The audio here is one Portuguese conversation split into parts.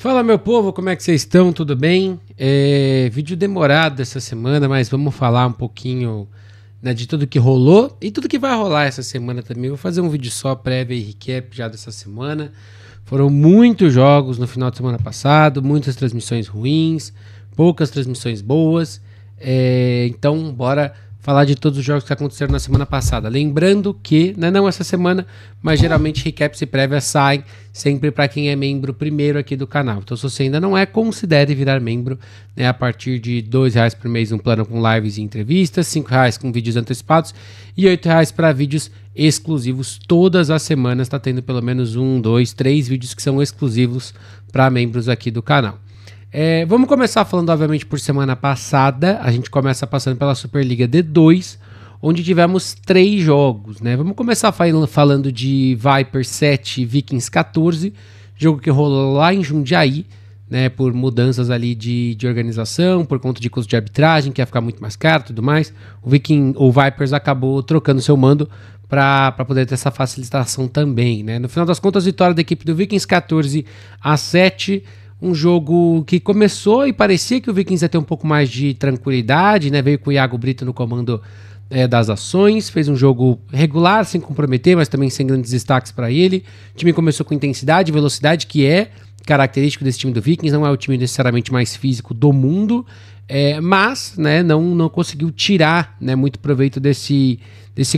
Fala, meu povo, como é que vocês estão? Tudo bem? Vídeo demorado essa semana, mas vamos falar um pouquinho, né, de tudo que rolou e tudo que vai rolar essa semana também. Vou fazer um vídeo só prévia e recap já dessa semana. Foram muitos jogos no final de semana passado, muitas transmissões ruins, poucas transmissões boas. Então, bora falar de todos os jogos que aconteceram na semana passada. Lembrando que, né, não essa semana, mas geralmente recaps e prévias saem sempre para quem é membro primeiro aqui do canal. Então, se você ainda não é, considere virar membro, né, a partir de R$2 por mês, um plano com lives e entrevistas, R$5 com vídeos antecipados e R$8 para vídeos exclusivos. Todas as semanas está tendo pelo menos 1, 2, 3 vídeos que são exclusivos para membros aqui do canal. Vamos começar falando, obviamente, por semana passada. A gente começa passando pela Superliga D2, onde tivemos 3 jogos, né? Vamos começar falando de Vipers 7 Vikings 14, jogo que rolou lá em Jundiaí, né? Por mudanças ali de organização, por conta de custo de arbitragem, que ia ficar muito mais caro e tudo mais. O Vipers acabou trocando seu mando para poder ter essa facilitação também, né? No final das contas, vitória da equipe do Vikings 14-7. Um jogo que começou e parecia que o Vikings ia ter um pouco mais de tranquilidade, né? Veio com o Iago Brito no comando das ações, fez um jogo regular, sem comprometer, mas também sem grandes destaques para ele. O time começou com intensidade e velocidade, que é característico desse time do Vikings, não é o time necessariamente mais físico do mundo, mas, né, não conseguiu tirar, né, muito proveito desse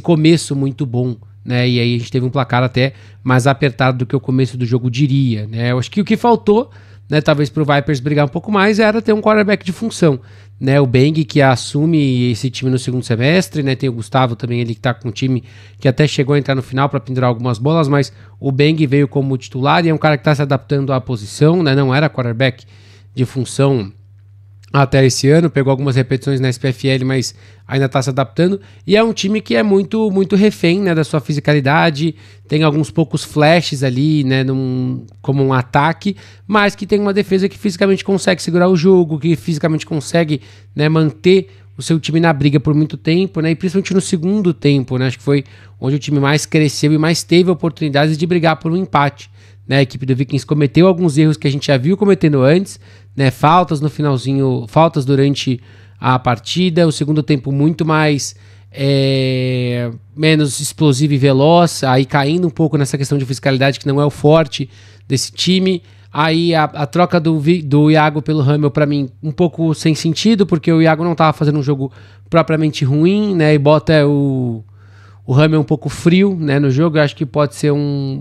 começo muito bom, né? E aí a gente teve um placar até mais apertado do que o começo do jogo diria, né? Eu acho que o que faltou, né, talvez para o Vipers brigar um pouco mais, era ter um quarterback de função, né? O Beng, que assume esse time no segundo semestre, né? Tem o Gustavo também, ele que tá com um time que até chegou a entrar no final para pendurar algumas bolas, mas o Beng veio como titular e é um cara que está se adaptando à posição, né? Não era quarterback de função até esse ano, pegou algumas repetições na SPFL, mas ainda está se adaptando, e é um time que é muito, muito refém, né, da sua fisicalidade, tem alguns poucos flashes ali, né, como um ataque, mas que tem uma defesa que fisicamente consegue segurar o jogo, que fisicamente consegue, né, manter o seu time na briga por muito tempo, né, e principalmente no segundo tempo, né, acho que foi onde o time mais cresceu e mais teve oportunidades de brigar por um empate. Né, a equipe do Vikings cometeu alguns erros que a gente já viu cometendo antes, né, faltas no finalzinho, faltas durante a partida, o segundo tempo muito mais menos explosivo e veloz, aí caindo um pouco nessa questão de fiscalidade que não é o forte desse time. Aí a troca do Iago pelo Hamel, para mim, um pouco sem sentido, porque o Iago não estava fazendo um jogo propriamente ruim, né, e bota o Hamel um pouco frio, né, no jogo. Eu acho que pode ser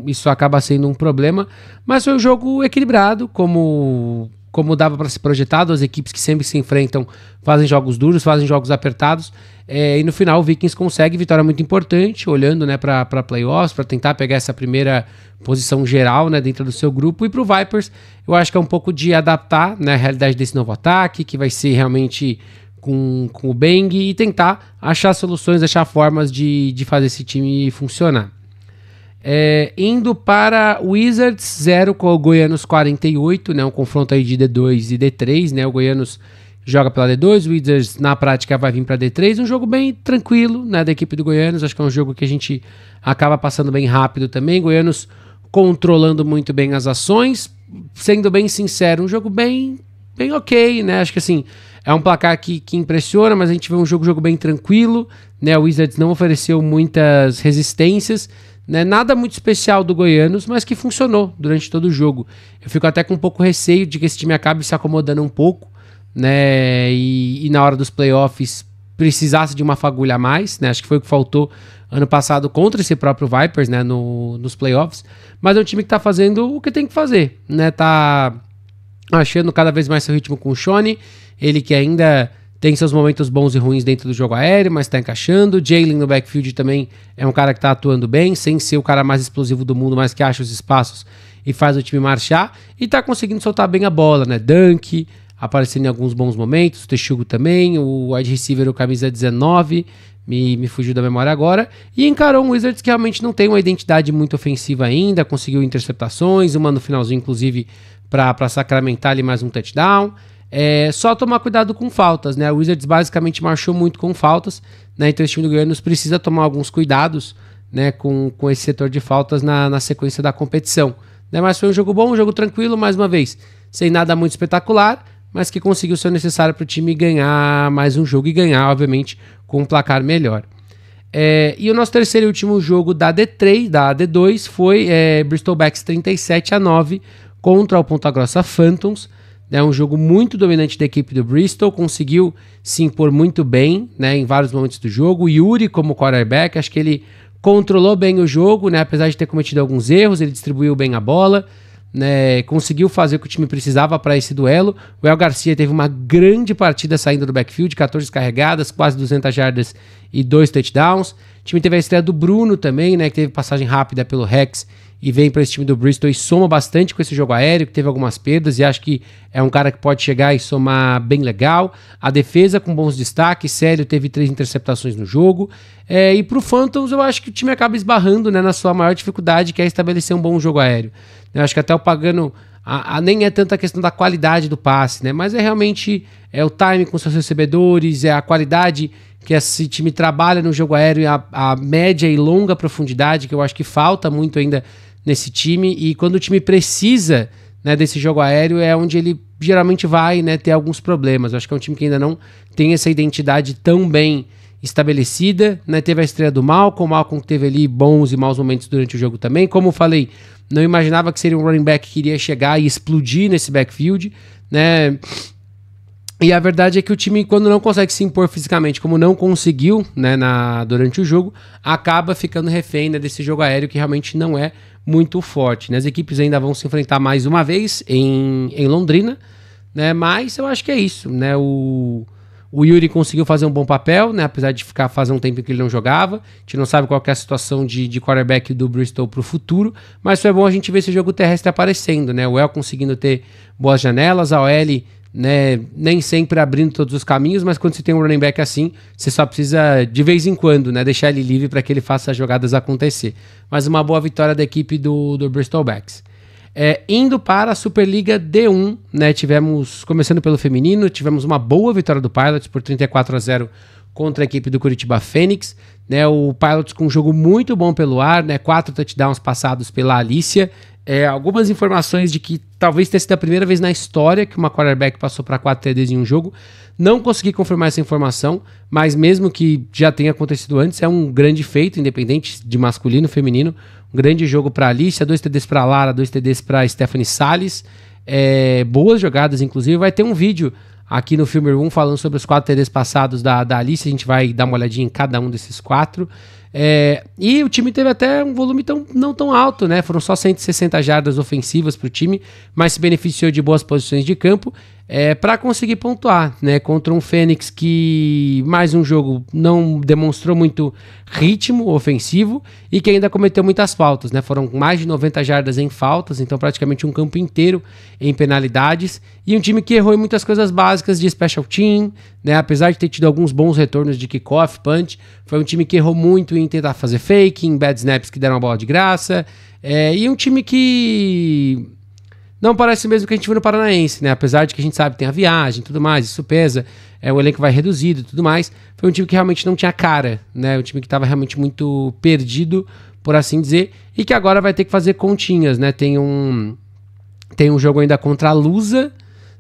isso acaba sendo um problema, mas foi um jogo equilibrado, como dava para ser projetado. As equipes que sempre se enfrentam fazem jogos duros, fazem jogos apertados, e no final o Vikings consegue vitória muito importante, olhando, né, para playoffs, para tentar pegar essa primeira posição geral, né, dentro do seu grupo. E para o Vipers, eu acho que é um pouco de adaptar, né, a realidade desse novo ataque, que vai ser realmente com o Beng, e tentar achar soluções, achar formas de fazer esse time funcionar. Indo para o Wizards 0 com o Goianos 48, né, um confronto aí de D2 e D3, né, o Goianos joga pela D2, o Wizards na prática vai vir para D3, um jogo bem tranquilo, né, da equipe do Goianos. Acho que é um jogo que a gente acaba passando bem rápido também, Goianos controlando muito bem as ações, sendo bem sincero, um jogo bem ok, né, acho que assim, é um placar que impressiona, mas a gente vê um jogo bem tranquilo, né? O Wizards não ofereceu muitas resistências, né? Nada muito especial do Goianos, mas que funcionou durante todo o jogo. Eu fico até com um pouco receio de que esse time acabe se acomodando um pouco, né? E na hora dos playoffs precisasse de uma fagulha a mais, né? Acho que foi o que faltou ano passado contra esse próprio Vipers, né? Nos playoffs. Mas é um time que tá fazendo o que tem que fazer, né? Tá achando cada vez mais seu ritmo com o Shone, ele que ainda tem seus momentos bons e ruins dentro do jogo aéreo, mas tá encaixando. Jalen no backfield também é um cara que tá atuando bem, sem ser o cara mais explosivo do mundo, mas que acha os espaços e faz o time marchar, e tá conseguindo soltar bem a bola, né? Dunk aparecendo em alguns bons momentos, o Texugo também, o wide receiver, o camisa 19, me fugiu da memória agora, e encarou um Wizards que realmente não tem uma identidade muito ofensiva ainda, conseguiu interceptações, uma no finalzinho inclusive para sacramentar ali mais um touchdown. Só tomar cuidado com faltas, né? O Wizards basicamente marchou muito com faltas, né? Então esse time do Goianos precisa tomar alguns cuidados, né, com esse setor de faltas na sequência da competição, né? Mas foi um jogo bom, um jogo tranquilo, mais uma vez. sem nada muito espetacular, mas que conseguiu ser necessário para o time ganhar mais um jogo e ganhar, obviamente, com um placar melhor. E o nosso terceiro e último jogo da D2 foi Bristol Becks 37-9 contra o Ponta Grossa Phantoms. É um jogo muito dominante da equipe do Bristol, conseguiu se impor muito bem, né, em vários momentos do jogo. O Yuri como quarterback, acho que ele controlou bem o jogo, né, apesar de ter cometido alguns erros, ele distribuiu bem a bola, né, conseguiu fazer o que o time precisava para esse duelo. O El Garcia teve uma grande partida saindo do backfield, 14 carregadas, quase 200 jardas e 2 touchdowns. O time teve a estreia do Bruno também, né, que teve passagem rápida pelo Rex e vem para esse time do Bristol e soma bastante com esse jogo aéreo, que teve algumas perdas, e acho que é um cara que pode chegar e somar bem legal. A defesa com bons destaques, Célio teve 3 interceptações no jogo. E pro Phantoms eu acho que o time acaba esbarrando, né, na sua maior dificuldade, que é estabelecer um bom jogo aéreo. Eu acho que até o Pagano nem é tanta a questão da qualidade do passe, né, mas é realmente o time com seus recebedores, a qualidade que esse time trabalha no jogo aéreo, a média e longa profundidade, que eu acho que falta muito ainda nesse time, e quando o time precisa, né, desse jogo aéreo é onde ele geralmente vai, né, ter alguns problemas. Eu acho que é um time que ainda não tem essa identidade tão bem estabelecida, né? Teve a estreia do Malcolm, o Malcolm teve ali bons e maus momentos durante o jogo também. Como eu falei, não imaginava que seria um running back que iria chegar e explodir nesse backfield, né? E a verdade é que o time, quando não consegue se impor fisicamente, como não conseguiu, né, durante o jogo, acaba ficando refém, né, desse jogo aéreo que realmente não é muito forte, né? As equipes ainda vão se enfrentar mais uma vez em Londrina, né? Mas eu acho que é isso, né? O Yuri conseguiu fazer um bom papel, né? Apesar de fazer um tempo que ele não jogava. A gente não sabe qual que é a situação de quarterback do Bristol para o futuro, mas foi bom a gente ver esse jogo terrestre aparecendo, né? O El conseguindo ter boas janelas, a OL, né, nem sempre abrindo todos os caminhos, mas quando você tem um running back assim, você só precisa de vez em quando, né, deixar ele livre para que ele faça as jogadas acontecer. Mas uma boa vitória da equipe do Bristol Becks. Indo para a Superliga D1, né, começando pelo feminino, tivemos uma boa vitória do Pilots por 34-0 contra a equipe do Curitiba Fênix, né, o Pilots com um jogo muito bom pelo ar, né, 4 touchdowns passados pela Alicia. Algumas informações de que talvez tenha sido a primeira vez na história que uma quarterback passou para 4 TDs em um jogo. Não consegui confirmar essa informação, mas mesmo que já tenha acontecido antes, é um grande feito, independente de masculino ou feminino. Um grande jogo para a Alicia, 2 TDs para a Lara, 2 TDs para a Stephanie Salles. Boas jogadas, inclusive. Vai ter um vídeo aqui no Film Room falando sobre os 4 TDs passados da Alicia. A gente vai dar uma olhadinha em cada um desses 4. E o time teve até um volume não tão alto, né? Foram só 160 jardas ofensivas para o time, mas se beneficiou de boas posições de campo para conseguir pontuar, né? Contra um Fênix que mais um jogo não demonstrou muito ritmo ofensivo e que ainda cometeu muitas faltas, né? Foram mais de 90 jardas em faltas, então praticamente um campo inteiro em penalidades, e um time que errou em muitas coisas básicas de special team, né? Apesar de ter tido alguns bons retornos de kickoff, punch, foi um time que errou muito em tentar fazer fake, em bad snaps que deram a bola de graça, e um time que não parece mesmo que a gente viu no Paranaense, né? Apesar de que a gente sabe que tem a viagem e tudo mais, isso pesa, o elenco vai reduzido e tudo mais. Foi um time que realmente não tinha cara, né? Um time que estava realmente muito perdido, por assim dizer, e que agora vai ter que fazer continhas, né? Tem um jogo ainda contra a Lusa,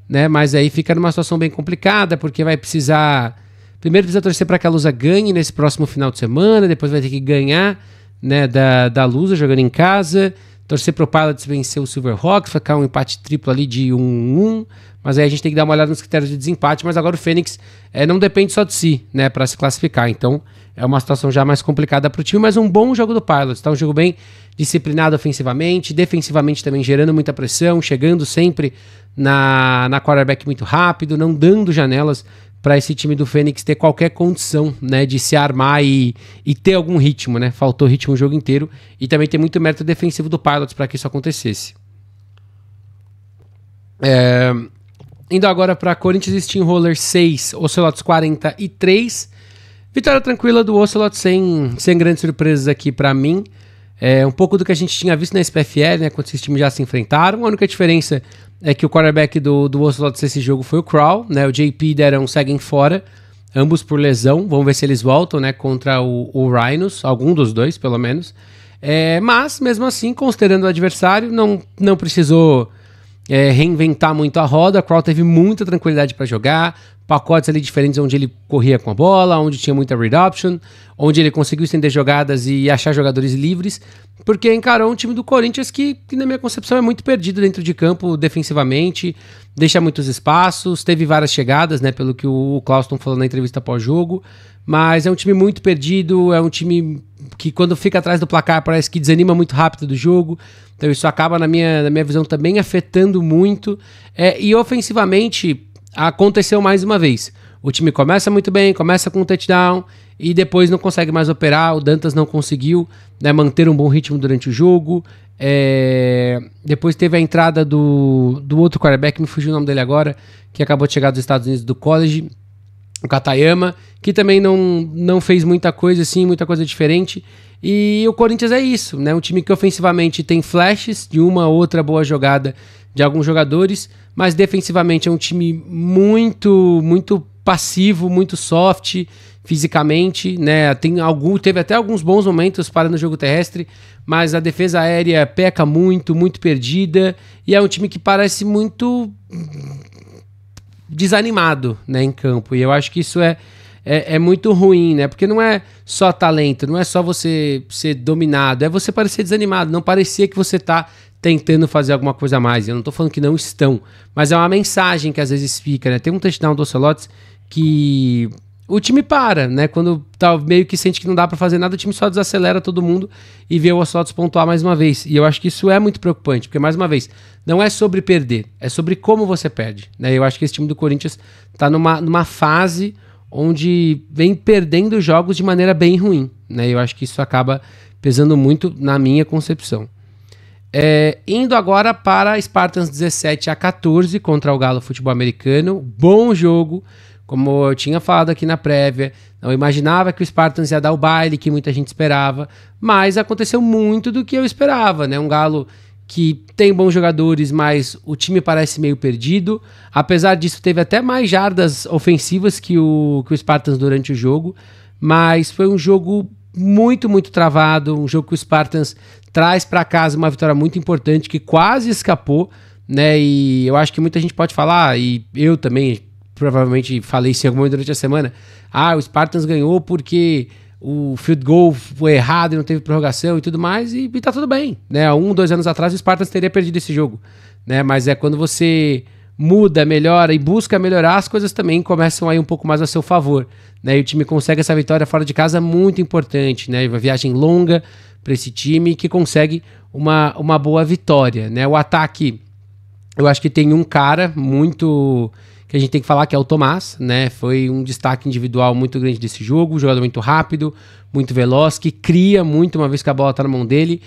né? Mas aí fica numa situação bem complicada, porque vai precisar... Primeiro precisa torcer para que a Lusa ganhe nesse próximo final de semana, depois vai ter que ganhar, né, da Lusa jogando em casa, torcer para o Pilots vencer o Silverhawks, ficar um empate triplo ali de 1-1, mas aí a gente tem que dar uma olhada nos critérios de desempate, mas agora o Fênix não depende só de si, né, para se classificar, então é uma situação já mais complicada para o time, mas um bom jogo do Pilots, tá? Um jogo bem disciplinado ofensivamente, defensivamente também gerando muita pressão, chegando sempre na quarterback muito rápido, não dando janelas para esse time do Fênix ter qualquer condição, né, de se armar e ter algum ritmo, né? Faltou ritmo o jogo inteiro e também tem muito mérito defensivo do Pilots para que isso acontecesse. Indo agora para Corinthians Steamrollers 6, Ocelots 43. Vitória tranquila do Ocelot, sem grandes surpresas aqui para mim. Um pouco do que a gente tinha visto na SPFL, né, quando esses times já se enfrentaram. A única diferença é que o quarterback do Ocelot nesse jogo foi o Crow, né? O JP e Deron seguem fora, ambos por lesão. Vamos ver se eles voltam, né, contra o Rhinos, algum dos dois, pelo menos. Mas, mesmo assim, considerando o adversário, não precisou reinventar muito a roda. O Kroll teve muita tranquilidade para jogar, pacotes ali diferentes onde ele corria com a bola, onde tinha muita read option, onde ele conseguiu estender jogadas e achar jogadores livres, porque encarou um time do Corinthians que na minha concepção é muito perdido dentro de campo defensivamente, deixa muitos espaços, teve várias chegadas, né, pelo que o Clauston falou na entrevista pós-jogo, mas é um time muito perdido, é um time que quando fica atrás do placar parece que desanima muito rápido do jogo, então isso acaba na minha visão também afetando muito, e ofensivamente aconteceu mais uma vez. O time começa muito bem, começa com um touchdown e depois não consegue mais operar. O Dantas não conseguiu, né, manter um bom ritmo durante o jogo. Depois teve a entrada do outro quarterback, me fugiu o nome dele agora, que acabou de chegar dos Estados Unidos do college, o Katayama, que também não fez muita coisa assim, muita coisa diferente. E o Corinthians é isso, né? Um time que ofensivamente tem flashes de uma ou outra boa jogada de alguns jogadores, mas defensivamente é um time muito, muito passivo, muito soft fisicamente, né? Teve até alguns bons momentos para no jogo terrestre, mas a defesa aérea peca muito, muito perdida, e é um time que parece muito desanimado, né, em campo, e eu acho que isso é muito ruim, né? Porque não é só talento, não é só você ser dominado, é você parecer desanimado, não parecer que você tá tentando fazer alguma coisa a mais. Eu não tô falando que não estão, mas é uma mensagem que às vezes fica, né? Tem um touchdown do Ocelotes que o time para, né? Quando tá meio que sente que não dá pra fazer nada, o time só desacelera todo mundo e vê o Ocelotes pontuar mais uma vez. E eu acho que isso é muito preocupante, porque, mais uma vez, não é sobre perder, é sobre como você perde, né? Eu acho que esse time do Corinthians tá numa fase onde vem perdendo jogos de maneira bem ruim, né? Eu acho que isso acaba pesando muito na minha concepção. Indo agora para Spartans 17-14 contra o Galo Futebol Americano. Bom jogo, como eu tinha falado aqui na prévia. Não imaginava que o Spartans ia dar o baile que muita gente esperava, mas aconteceu muito do que eu esperava, né? Um Galo que tem bons jogadores, mas o time parece meio perdido. Apesar disso, teve até mais jardas ofensivas que o Spartans durante o jogo, mas foi um jogo muito, muito travado, um jogo que o Spartans traz para casa uma vitória muito importante, que quase escapou, né? E eu acho que muita gente pode falar, e eu também provavelmente falei isso em algum momento durante a semana, o Spartans ganhou porque o field goal foi errado e não teve prorrogação e tudo mais, e tá tudo bem, né? 2 anos atrás o Spartans teria perdido esse jogo, né? Mas quando você muda, melhora e busca melhorar, as coisas também começam a ir um pouco mais a seu favor, né? E o time consegue essa vitória fora de casa muito importante, né? Uma viagem longa para esse time que consegue uma boa vitória, né? O ataque, eu acho que tem um cara muito que a gente tem que falar, que é o Tomás, né? Foi um destaque individual muito grande desse jogo, um jogador muito rápido, muito veloz, que cria muito uma vez que a bola tá na mão dele.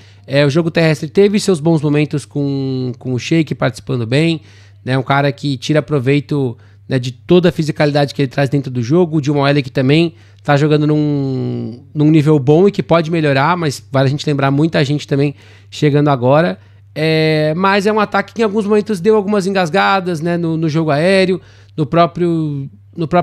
O jogo terrestre teve seus bons momentos com o Sheik participando bem, né? Um cara que tira proveito, né, de toda a fisicalidade que ele traz dentro do jogo. O Dilma L, que também tá jogando num nível bom e que pode melhorar, mas vale a gente lembrar muita gente também chegando agora. Mas é um ataque que em alguns momentos deu algumas engasgadas, né, no jogo aéreo, no próprio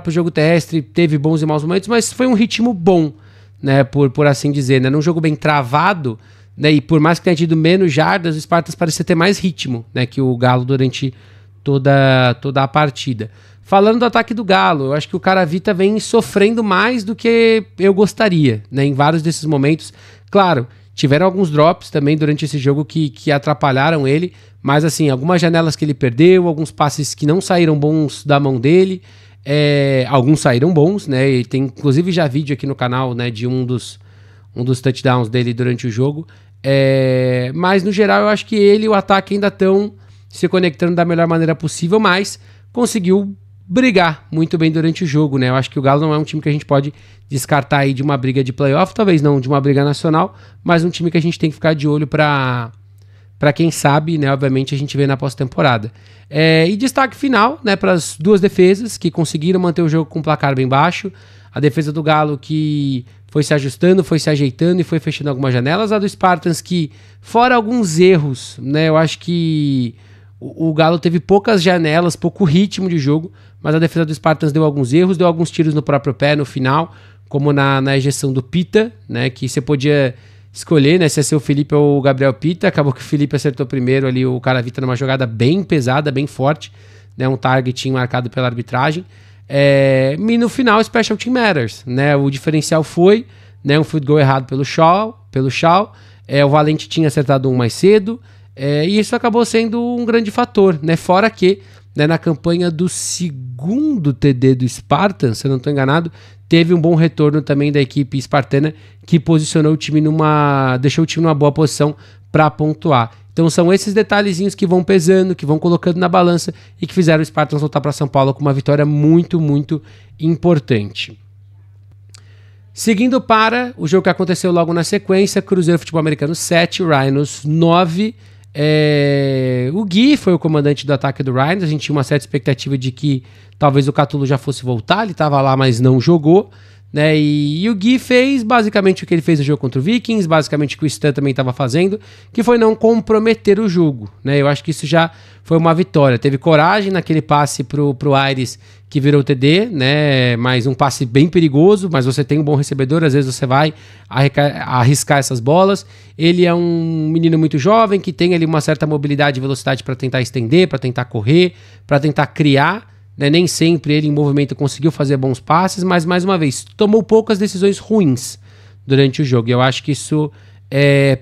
jogo terrestre teve bons e maus momentos, mas foi um ritmo bom, né, por assim dizer, né, num jogo bem travado, né, e por mais que tenha tido menos jardas, o Spartans parecia ter mais ritmo, né, que o Galo durante toda a partida. Falando do ataque do Galo, eu acho que o Caravita vem sofrendo mais do que eu gostaria, né, em vários desses momentos. Claro, tiveram alguns drops também durante esse jogo que atrapalharam ele, mas assim, algumas janelas que ele perdeu, alguns passes que não saíram bons da mão dele, alguns saíram bons, né? E tem inclusive já vídeo aqui no canal, né, de um dos touchdowns dele durante o jogo. Mas no geral eu acho que ele e o ataque ainda estão se conectando da melhor maneira possível, mas conseguiu brigar muito bem durante o jogo, né? Eu acho que o Galo não é um time que a gente pode descartar aí de uma briga de playoff, talvez não de uma briga nacional, mas um time que a gente tem que ficar de olho para quem sabe, né? Obviamente a gente vê na pós-temporada. E destaque final, né, para as duas defesas que conseguiram manter o jogo com um placar bem baixo. A defesa do Galo que foi se ajustando, foi se ajeitando e foi fechando algumas janelas. A do Spartans que, fora alguns erros, né? Eu acho que o Galo teve poucas janelas, pouco ritmo de jogo, mas a defesa do Spartans deu alguns erros, deu alguns tiros no próprio pé no final, como na ejeção do Pita, né, que você podia escolher, né, se ia ser o Felipe ou o Gabriel Pita. Acabou que o Felipe acertou primeiro ali o Caravita numa jogada bem pesada, bem forte, né, um targeting marcado pela arbitragem. E no final, Special Team Matters, né, o diferencial foi, né, um field goal errado pelo Shaw, o Valente tinha acertado um mais cedo, e isso acabou sendo um grande fator, né, fora que, né, na campanha do segundo TD do Spartan, se eu não estou enganado, teve um bom retorno também da equipe espartana, que posicionou o time deixou o time numa boa posição para pontuar. Então são esses detalhezinhos que vão pesando, que vão colocando na balança e que fizeram o Spartans voltar para São Paulo com uma vitória muito, muito importante. Seguindo para o jogo que aconteceu logo na sequência, Cruzeiro Futebol Americano 7, Rhinos 9. O Gui foi o comandante do ataque do Rhinos. A gente tinha uma certa expectativa de que talvez o Catulo já fosse voltar. Ele estava lá, mas não jogou, né? E o Gui fez basicamente o que ele fez no jogo contra o Vikings, basicamente o que o Stan também estava fazendo, que foi não comprometer o jogo, né? Eu acho que isso já foi uma vitória. Teve coragem naquele passe pro Aires, que virou TD, né? Mas um passe bem perigoso, mas você tem um bom recebedor, às vezes você vai arriscar essas bolas. Ele é um menino muito jovem, que tem ali uma certa mobilidade e velocidade para tentar estender, para tentar correr, para tentar criar, né? Nem sempre ele em movimento conseguiu fazer bons passes, mas mais uma vez, tomou poucas decisões ruins durante o jogo. E eu acho que isso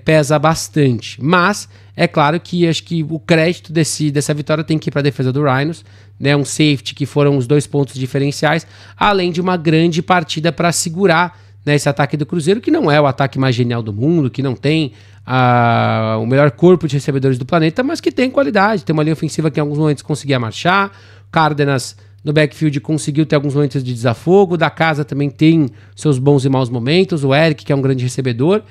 pesa bastante. Mas é claro que acho que o crédito dessa vitória tem que ir para a defesa do Rhinos, né? Um safety que foram os 2 pontos diferenciais, além de uma grande partida para segurar, né, esse ataque do Cruzeiro, que não é o ataque mais genial do mundo, que não tem o melhor corpo de recebedores do planeta, mas que tem qualidade, tem uma linha ofensiva que em alguns momentos conseguia marchar. Cárdenas no backfield conseguiu ter alguns momentos de desafogo, da casa também tem seus bons e maus momentos, o Eric, que é um grande recebedor,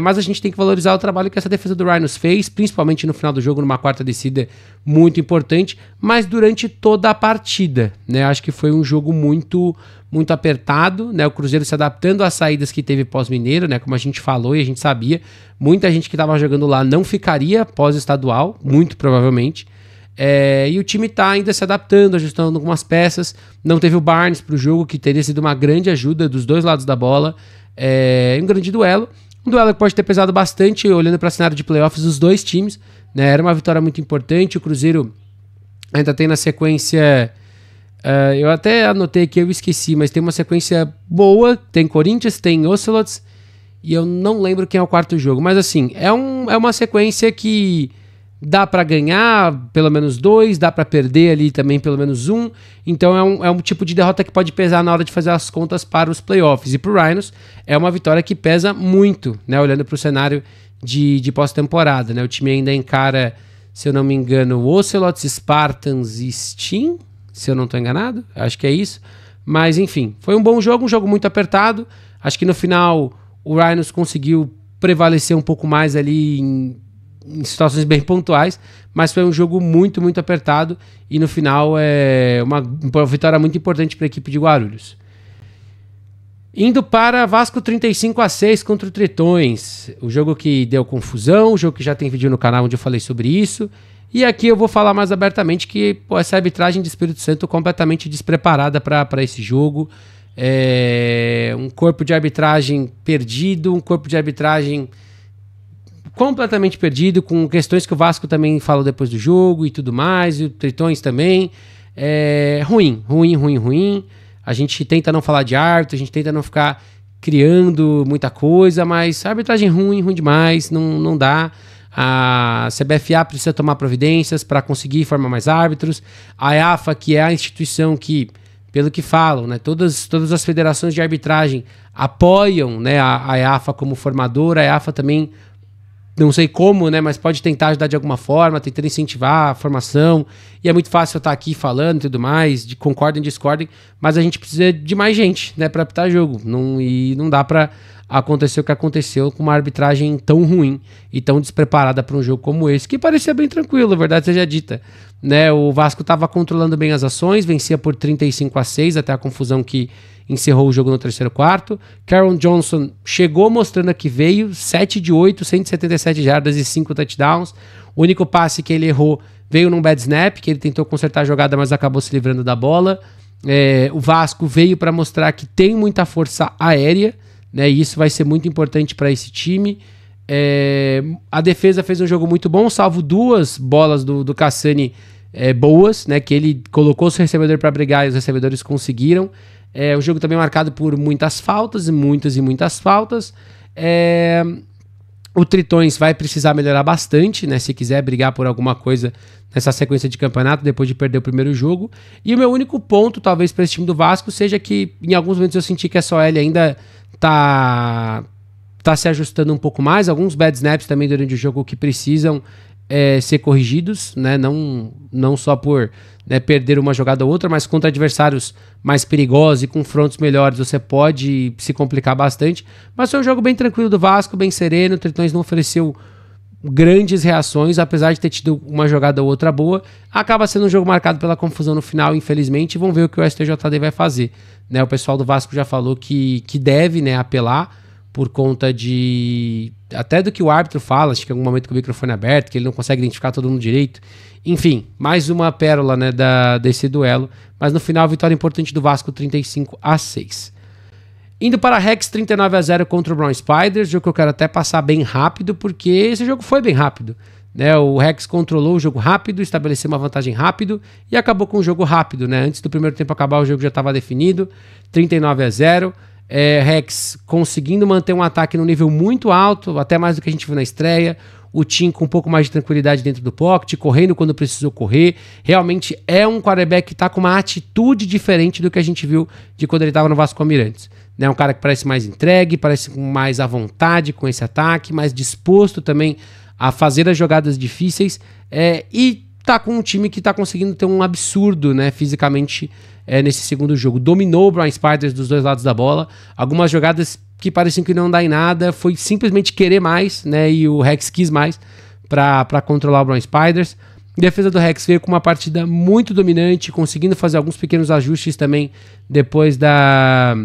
mas a gente tem que valorizar o trabalho que essa defesa do Rhinos fez, principalmente no final do jogo, numa quarta descida muito importante, mas durante toda a partida, né? Acho que foi um jogo muito, muito apertado, né? O Cruzeiro se adaptando às saídas que teve pós-Mineiro, né? Como a gente falou e a gente sabia, muita gente que estava jogando lá não ficaria pós-estadual, muito provavelmente. E o time está ainda se adaptando, ajustando algumas peças. Não teve o Barnes para o jogo, que teria sido uma grande ajuda dos dois lados da bola. Um grande duelo. Um duelo que pode ter pesado bastante, olhando para o cenário de playoffs dos dois times, né? Era uma vitória muito importante. O Cruzeiro ainda tem na sequência... eu até anotei aqui, eu esqueci, mas tem uma sequência boa. Tem Corinthians, tem Ocelots, e eu não lembro quem é o quarto jogo. Mas assim, é uma sequência que... dá para ganhar pelo menos 2, dá para perder ali também pelo menos 1. Então é um tipo de derrota que pode pesar na hora de fazer as contas para os playoffs. E para o Rhinos é uma vitória que pesa muito, né? Olhando para o cenário de pós-temporada, né? O time ainda encara, se eu não me engano, o Ocelots, Spartans e Steam, se eu não estou enganado. Acho que é isso. Mas enfim, foi um bom jogo, um jogo muito apertado. Acho que no final o Rhinos conseguiu prevalecer um pouco mais ali em situações bem pontuais, mas foi um jogo muito, muito apertado e no final uma vitória muito importante para a equipe de Guarulhos. Indo para Vasco 35-6 contra o Tritões, o jogo que deu confusão, o jogo que já tem vídeo no canal onde eu falei sobre isso, e aqui eu vou falar mais abertamente que essa arbitragem de Espírito Santo completamente despreparada para esse jogo, um corpo de arbitragem perdido, um corpo de arbitragem completamente perdido, com questões que o Vasco também falou depois do jogo e tudo mais, e o Tritões também. Ruim. A gente tenta não falar de árbitro, a gente tenta não ficar criando muita coisa, mas a arbitragem ruim demais, não dá. A CBFA precisa tomar providências para conseguir formar mais árbitros. A EAFA, que é a instituição que, pelo que falam, né, todas as federações de arbitragem apoiam, né, a EAFA como formadora. A EAFA também, não sei como, né, mas pode tentar ajudar de alguma forma, tentar incentivar a formação, e é muito fácil eu estar aqui falando e tudo mais, concordem, discordem, mas a gente precisa de mais gente, né, para apitar jogo, e não dá para acontecer o que aconteceu com uma arbitragem tão ruim e tão despreparada para um jogo como esse, que parecia bem tranquilo, a verdade seja dita, né? O Vasco estava controlando bem as ações, vencia por 35-6 até a confusão que encerrou o jogo no terceiro quarto. Caron Johnson chegou mostrando que veio, 7 de 8, 177 jardas e 5 touchdowns. O único passe que ele errou veio num bad snap, que ele tentou consertar a jogada, mas acabou se livrando da bola. O Vasco veio para mostrar que tem muita força aérea, né? E isso vai ser muito importante para esse time. A defesa fez um jogo muito bom, salvo 2 bolas do Cassani boas, né? Que ele colocou o recebedor para brigar e os recebedores conseguiram. O jogo também marcado por muitas faltas, muitas faltas. O Tritões vai precisar melhorar bastante, né? Se quiser brigar por alguma coisa nessa sequência de campeonato, depois de perder o primeiro jogo. E o meu único ponto, talvez, para esse time do Vasco, seja que em alguns momentos eu senti que essa OL ainda tá se ajustando um pouco mais. Alguns bad snaps também durante o jogo que precisam ser corrigidos, né? Não só por perder uma jogada ou outra, mas contra adversários mais perigosos e com frontos melhores você pode se complicar bastante. Mas foi um jogo bem tranquilo do Vasco, bem sereno. O Tritões não ofereceu grandes reações, apesar de ter tido uma jogada ou outra boa. Acaba sendo um jogo marcado pela confusão no final, infelizmente. Vamos ver o que o STJD vai fazer, né? O pessoal do Vasco já falou que deve, apelar por conta de... até do que o árbitro fala, acho que em algum momento com o microfone aberto, que ele não consegue identificar todo mundo direito. Enfim, mais uma pérola, desse duelo. Mas no final, vitória importante do Vasco, 35-6. Indo para a Rex, 39-0 contra o Brown Spiders, jogo que eu quero até passar bem rápido, porque esse jogo foi bem rápido, né? O Rex controlou o jogo rápido, estabeleceu uma vantagem rápido e acabou com o jogo rápido, né? Antes do primeiro tempo acabar, o jogo já estava definido, 39-0. Rex conseguindo manter um ataque no nível muito alto, até mais do que a gente viu na estreia. O Tim com um pouco mais de tranquilidade dentro do pocket, correndo quando precisou correr. Realmente é um quarterback que está com uma atitude diferente do que a gente viu de quando ele estava no Vasco Almirantes. É um cara que parece mais entregue, parece com mais à vontade com esse ataque, mais disposto também a fazer as jogadas difíceis. E tá com um time que tá conseguindo ter um absurdo, fisicamente nesse segundo jogo. Dominou o Brown Spiders dos dois lados da bola. Algumas jogadas que pareciam que não dá em nada, foi simplesmente querer mais, e o Rex quis mais para controlar o Brown Spiders. A defesa do Rex veio com uma partida muito dominante, conseguindo fazer alguns pequenos ajustes também depois da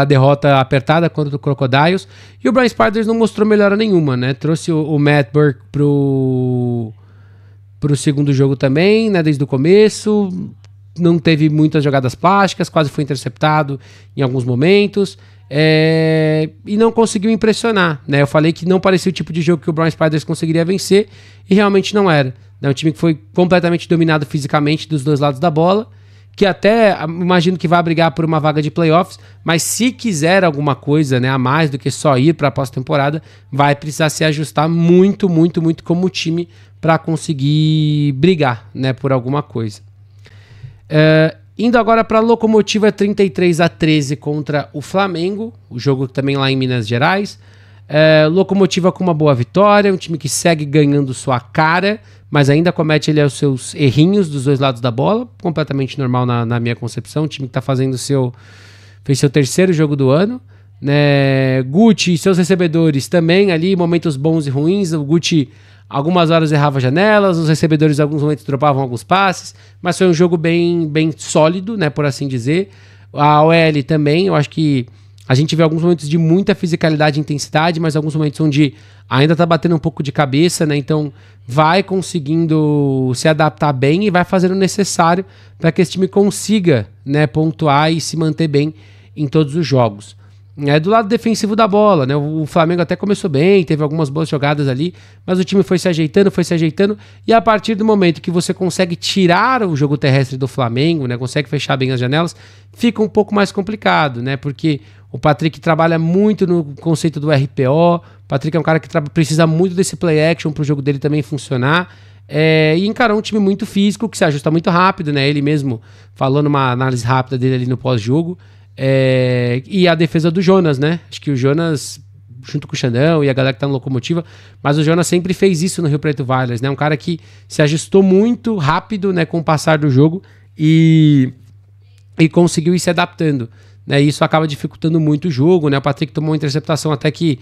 derrota apertada contra o Crocodiles. E o Brown Spiders não mostrou melhora nenhuma, Trouxe o Matt Burke pro segundo jogo também, desde o começo. Não teve muitas jogadas plásticas, quase foi interceptado em alguns momentos. E não conseguiu impressionar, Eu falei que não parecia o tipo de jogo que o Brown Spiders conseguiria vencer, e realmente não era. Um time que foi completamente dominado fisicamente dos dois lados da bola, que até imagino que vai brigar por uma vaga de playoffs, mas se quiser alguma coisa a mais do que só ir para a pós-temporada, vai precisar se ajustar muito, muito, muito como time para conseguir brigar por alguma coisa. Indo agora para a Locomotiva, 33-13 contra o Flamengo, o jogo também lá em Minas Gerais. Locomotiva com uma boa vitória, um time que segue ganhando sua cara, mas ainda comete os seus errinhos dos dois lados da bola, completamente normal na minha concepção. Um time que está fez seu terceiro jogo do ano. Gucci e seus recebedores também ali, momentos bons e ruins. O Gucci algumas horas errava janelas, os recebedores em alguns momentos dropavam alguns passes, mas foi um jogo bem, bem sólido, por assim dizer. A OL também, eu acho que a gente vê alguns momentos de muita fisicalidade e intensidade, mas alguns momentos onde ainda tá batendo um pouco de cabeça, então vai conseguindo se adaptar bem e vai fazendo o necessário para que esse time consiga pontuar e se manter bem em todos os jogos. Do lado defensivo da bola, o Flamengo até começou bem, teve algumas boas jogadas ali, mas o time foi se ajeitando, e a partir do momento que você consegue tirar o jogo terrestre do Flamengo, consegue fechar bem as janelas, fica um pouco mais complicado, porque o Patrick trabalha muito no conceito do RPO, o Patrick é um cara que precisa muito desse play action para o jogo dele também funcionar, e encarou um time muito físico, que se ajusta muito rápido, ele mesmo falou numa análise rápida dele ali no pós-jogo. E a defesa do Jonas, acho que o Jonas, junto com o Xandão e a galera que tá na Locomotiva, mas o Jonas sempre fez isso no Rio Preto Wireless, um cara que se ajustou muito rápido, com o passar do jogo e conseguiu ir se adaptando, Isso acaba dificultando muito o jogo, O Patrick tomou uma interceptação até que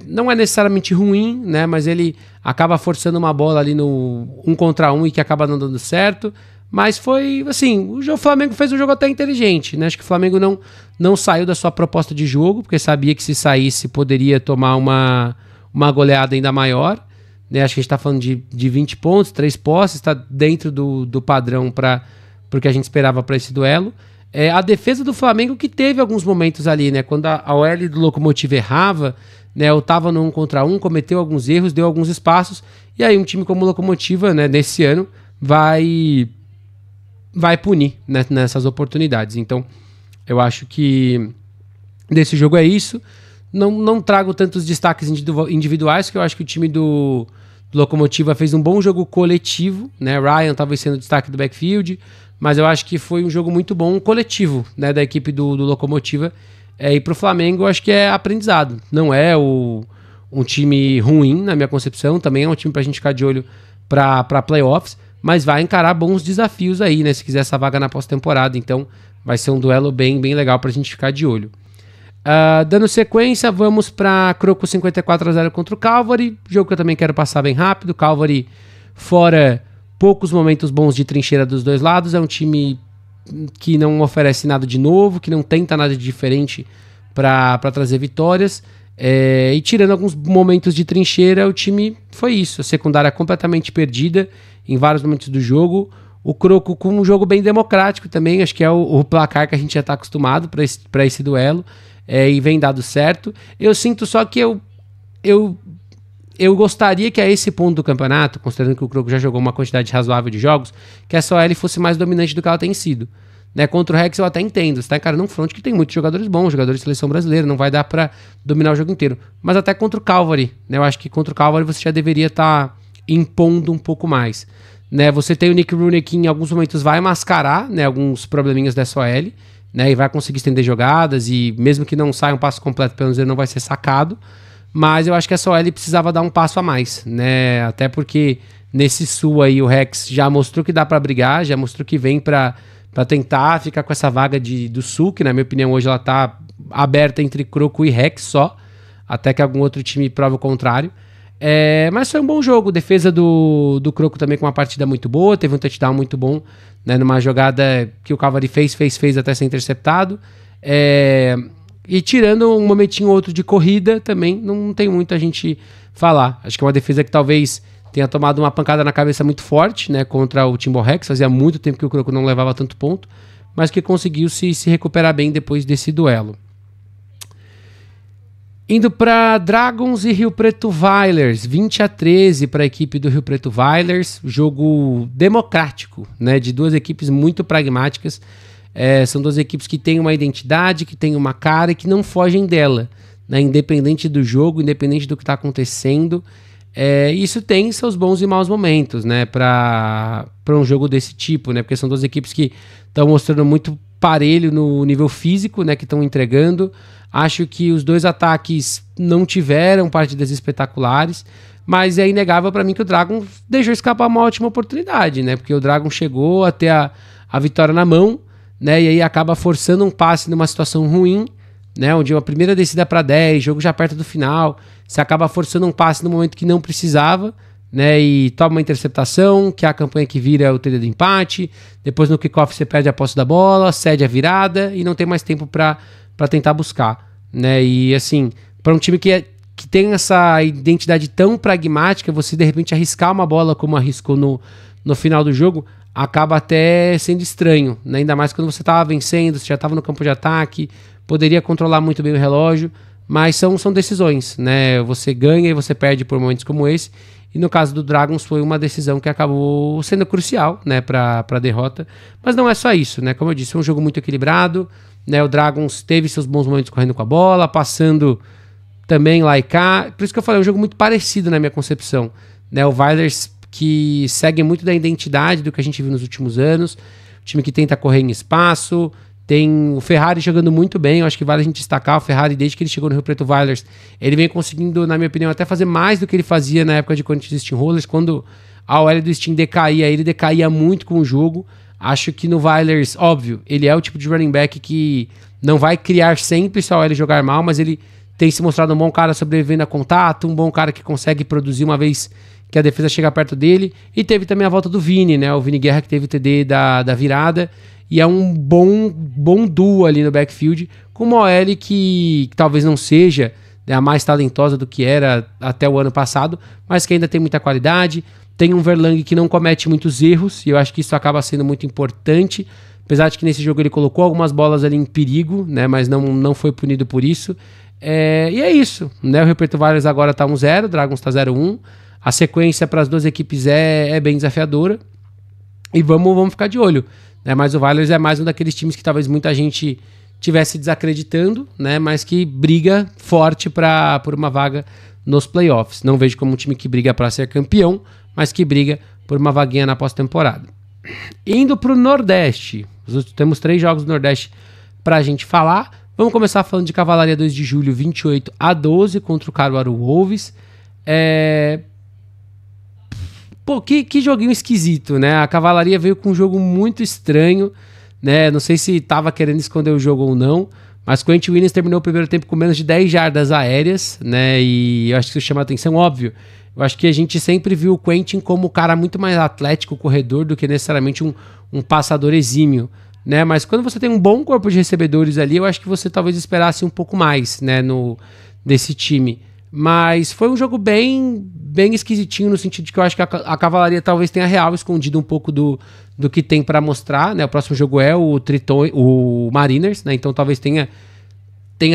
não é necessariamente ruim, mas ele acaba forçando uma bola ali no 1 contra 1 e que acaba não dando certo. Mas foi, assim, o Flamengo fez um jogo até inteligente, Acho que o Flamengo não saiu da sua proposta de jogo, porque sabia que se saísse poderia tomar uma goleada ainda maior, Acho que a gente está falando de 20 pontos, 3 posses, está dentro do padrão para o que a gente esperava para esse duelo. A defesa do Flamengo que teve alguns momentos ali, né? Quando a OL do Lokomotiv errava, né? Eu tava no 1 contra 1, cometeu alguns erros, deu alguns espaços, e aí um time como o Lokomotiv, né, nesse ano, vai punir, né, nessas oportunidades. Então, eu acho que desse jogo é isso. Não trago tantos destaques individuais, porque eu acho que o time do Lokomotiv fez um bom jogo coletivo, né? Ryan talvez sendo o destaque do backfield, mas eu acho que foi um jogo muito bom coletivo, né, da equipe do Lokomotiv. E pro Flamengo eu acho que é aprendizado. Não é um time ruim, na minha concepção, também é um time pra gente ficar de olho pra playoffs, mas vai encarar bons desafios aí, né, se quiser essa vaga na pós-temporada. Então vai ser um duelo bem legal pra gente ficar de olho. Dando sequência, vamos para Croco 54-0 contra o Calvary, jogo que eu também quero passar bem rápido. Calvary fora poucos momentos bons de trincheira dos dois lados, é um time que não oferece nada de novo, que não tenta nada de diferente para trazer vitórias, e tirando alguns momentos de trincheira, o time foi isso, a secundária completamente perdida em vários momentos do jogo. O Croco com um jogo bem democrático também, acho que é o placar que a gente já está acostumado para esse duelo, e vem dado certo. Eu sinto só que eu gostaria que a esse ponto do campeonato, considerando que o Croco já jogou uma quantidade razoável de jogos, que essa OL fosse mais dominante do que ela tem sido. Né, contra o Rex eu até entendo, você tá encarando um front que tem muitos jogadores bons, jogadores de seleção brasileira, não vai dar pra dominar o jogo inteiro. Mas até contra o Calvary, né, eu acho que contra o Calvary você já deveria estar impondo um pouco mais. Né, você tem o Nick Rooney que em alguns momentos vai mascarar, né, alguns probleminhas dessa OL, né, e vai conseguir estender jogadas, e mesmo que não saia um passo completo, pelo menos ele não vai ser sacado. Mas eu acho que essa OL precisava dar um passo a mais, né? Até porque nesse Sul aí o Rex já mostrou que dá pra brigar, já mostrou que vem pra tentar ficar com essa vaga do Sul, que na minha opinião hoje ela tá aberta entre Croco e Rex só, até que algum outro time prove o contrário. Mas foi um bom jogo, defesa do Croco também com uma partida muito boa, teve um touchdown muito bom, né? Numa jogada que o Calvary fez até ser interceptado. E tirando um momentinho ou outro de corrida, também não tem muito a gente falar. Acho que é uma defesa que talvez tenha tomado uma pancada na cabeça muito forte, né, contra o Timberrex. Fazia muito tempo que o Croco não levava tanto ponto, mas que conseguiu se recuperar bem depois desse duelo. Indo para Dragons e Rio Preto Vailers, 20-13 para a equipe do Rio Preto Vailers. Jogo democrático, né, de duas equipes muito pragmáticas. São duas equipes que têm uma identidade, que têm uma cara e que não fogem dela, né? Independente do jogo, independente do que está acontecendo. Isso tem seus bons e maus momentos, né? Para um jogo desse tipo, né? Porque são duas equipes que estão mostrando muito parelho no nível físico, né? Que estão entregando. Acho que os dois ataques não tiveram partidas espetaculares, mas é inegável para mim que o Dragon deixou escapar uma ótima oportunidade, né? Porque o Dragon chegou até a vitória na mão, né, e aí acaba forçando um passe numa situação ruim, né, onde uma primeira descida para 10, jogo já perto do final, você acaba forçando um passe no momento que não precisava, né, e toma uma interceptação, que é a campanha que vira o TD do empate, depois no kickoff você perde a posse da bola, cede a virada e não tem mais tempo para tentar buscar, né, e assim, para um time que tem essa identidade tão pragmática, você de repente arriscar uma bola como arriscou no final do jogo, acaba até sendo estranho, né? Ainda mais quando você estava vencendo, você já estava no campo de ataque, poderia controlar muito bem o relógio, mas são decisões, né? Você ganha e você perde por momentos como esse, e no caso do Dragons foi uma decisão que acabou sendo crucial, né, para a derrota, mas não é só isso, né? Como eu disse, foi um jogo muito equilibrado, né? O Dragons teve seus bons momentos correndo com a bola, passando também lá e cá, por isso que eu falei, é um jogo muito parecido na minha concepção, né? O Vailers que segue muito da identidade do que a gente viu nos últimos anos, time que tenta correr em espaço, tem o Ferrari jogando muito bem, eu acho que vale a gente destacar o Ferrari desde que ele chegou no Rio Preto Vailers, ele vem conseguindo, na minha opinião, até fazer mais do que ele fazia na época de Corinthians Steamrollers, quando a OL do Steam decaía, ele decaía muito com o jogo. Acho que no Vailers, óbvio, ele é o tipo de running back que não vai criar sempre se a OL jogar mal, mas ele tem se mostrado um bom cara sobrevivendo a contato, um bom cara que consegue produzir uma vez que a defesa chega perto dele, e teve também a volta do Vini, né, o Vini Guerra que teve o TD da virada, e é um bom duo ali no backfield, com uma OL que talvez não seja, né, a mais talentosa do que era até o ano passado, mas que ainda tem muita qualidade, tem um Verlang que não comete muitos erros, e eu acho que isso acaba sendo muito importante, apesar de que nesse jogo ele colocou algumas bolas ali em perigo, né, mas não foi punido por isso. E é isso, né, o Rio Preto Warriors agora tá 1-0, o Dragons tá 0-1, a sequência para as duas equipes é bem desafiadora, e vamos ficar de olho, né, mas o Warriors é mais um daqueles times que talvez muita gente tivesse desacreditando, né, mas que briga forte por uma vaga nos playoffs. Não vejo como um time que briga para ser campeão, mas que briga por uma vaguinha na pós-temporada. Indo para o Nordeste, temos 3 jogos do Nordeste para a gente falar. Vamos começar falando de Cavalaria 2 de julho, 28-12 contra o Caruaru Wolves. Pô, que joguinho esquisito, né? A Cavalaria veio com um jogo muito estranho, né? Não sei se estava querendo esconder o jogo ou não, mas Quentin Williams terminou o primeiro tempo com menos de 10 jardas aéreas, né? E eu acho que isso chama atenção, óbvio. Eu acho que a gente sempre viu o Quentin como um cara muito mais atlético, corredor, do que necessariamente um passador exímio, né? Mas quando você tem um bom corpo de recebedores ali, eu acho que você talvez esperasse um pouco mais, né, desse time. Mas foi um jogo bem esquisitinho, no sentido de que eu acho que a Cavalaria talvez tenha real escondido um pouco do que tem para mostrar, né? O próximo jogo é o Mariners, né? Então talvez tenha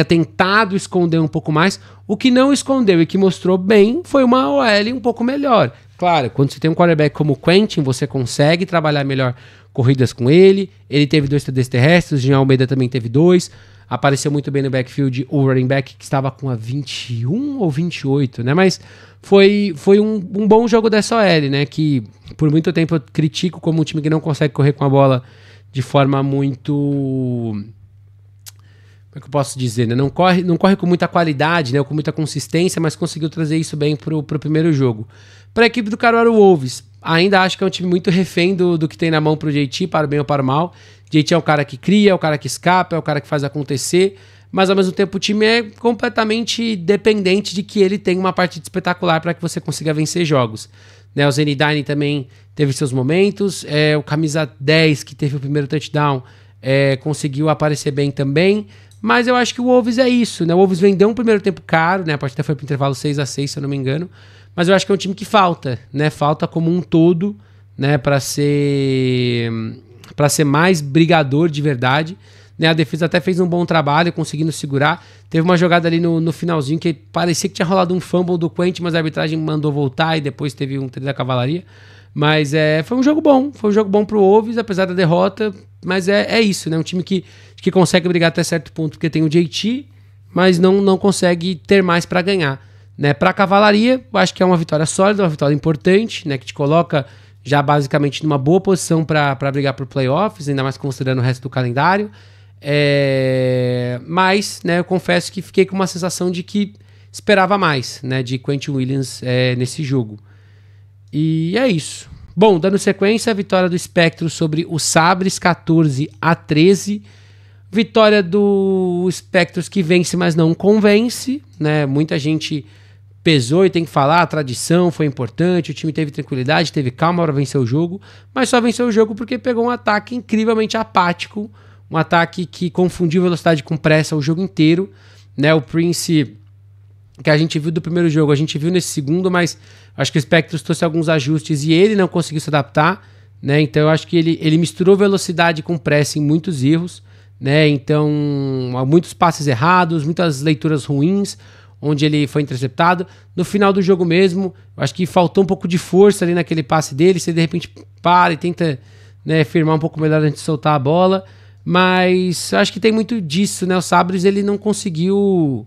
tentado esconder um pouco mais. O que não escondeu e que mostrou bem foi uma OL um pouco melhor. Claro, quando você tem um quarterback como o Quentin, você consegue trabalhar melhor corridas com ele. Ele teve 2 TDs terrestres, o Jean Almeida também teve 2. Apareceu muito bem no backfield o running back, que estava com a 21 ou 28, né? Mas foi um bom jogo dessa OL, né? Que por muito tempo eu critico como um time que não consegue correr com a bola de forma muito... Como é que eu posso dizer, né? Não corre com muita qualidade, né? Ou com muita consistência, mas conseguiu trazer isso bem pro primeiro jogo. Para a equipe do Caruaru Wolves, ainda acho que é um time muito refém do que tem na mão pro JT, para o bem ou para o mal. JT é o cara que cria, é o cara que escapa, é o cara que faz acontecer, mas ao mesmo tempo o time é completamente dependente de que ele tenha uma partida espetacular para que você consiga vencer jogos, né? O Zenidine também teve seus momentos, o camisa 10 que teve o primeiro touchdown conseguiu aparecer bem também, mas eu acho que o Wolves é isso, né? O Wolves vendeu um primeiro tempo caro, né? A partida foi pro intervalo 6-6, se eu não me engano, mas eu acho que é um time que falta, né? Falta como um todo, né? Para ser mais brigador de verdade, né? A defesa até fez um bom trabalho, conseguindo segurar. Teve uma jogada ali no finalzinho que parecia que tinha rolado um fumble do Quentin, mas a arbitragem mandou voltar e depois teve um trio da Cavalaria. Mas foi um jogo bom pro Wolves, apesar da derrota, mas é isso, né? Um time que consegue brigar até certo ponto, porque tem o JT, mas não consegue ter mais para ganhar, né? Pra Cavalaria, eu acho que é uma vitória sólida, uma vitória importante, né? Que te coloca já basicamente numa boa posição para brigar por playoffs, ainda mais considerando o resto do calendário. Mas, né, eu confesso que fiquei com uma sensação de que esperava mais, né, de Quentin Williams nesse jogo. E é isso. Bom, dando sequência, a vitória do Spectros sobre o Sabres, 14-13. Vitória do Spectros que vence, mas não convence, né? Muita gente pesou e tem que falar, a tradição foi importante, o time teve tranquilidade, teve calma para vencer o jogo, mas só venceu o jogo porque pegou um ataque incrivelmente apático, um ataque que confundiu velocidade com pressa o jogo inteiro, né? O Prince, que a gente viu do primeiro jogo, a gente viu nesse segundo, mas acho que o Spectros trouxe alguns ajustes e ele não conseguiu se adaptar, né? Então eu acho que ele misturou velocidade com pressa em muitos erros, né? Então, muitos passes errados, muitas leituras ruins, onde ele foi interceptado. No final do jogo mesmo, eu acho que faltou um pouco de força ali naquele passe dele, se ele de repente para e tenta, né, firmar um pouco melhor antes de soltar a bola, mas eu acho que tem muito disso, né? O Sabres, ele não conseguiu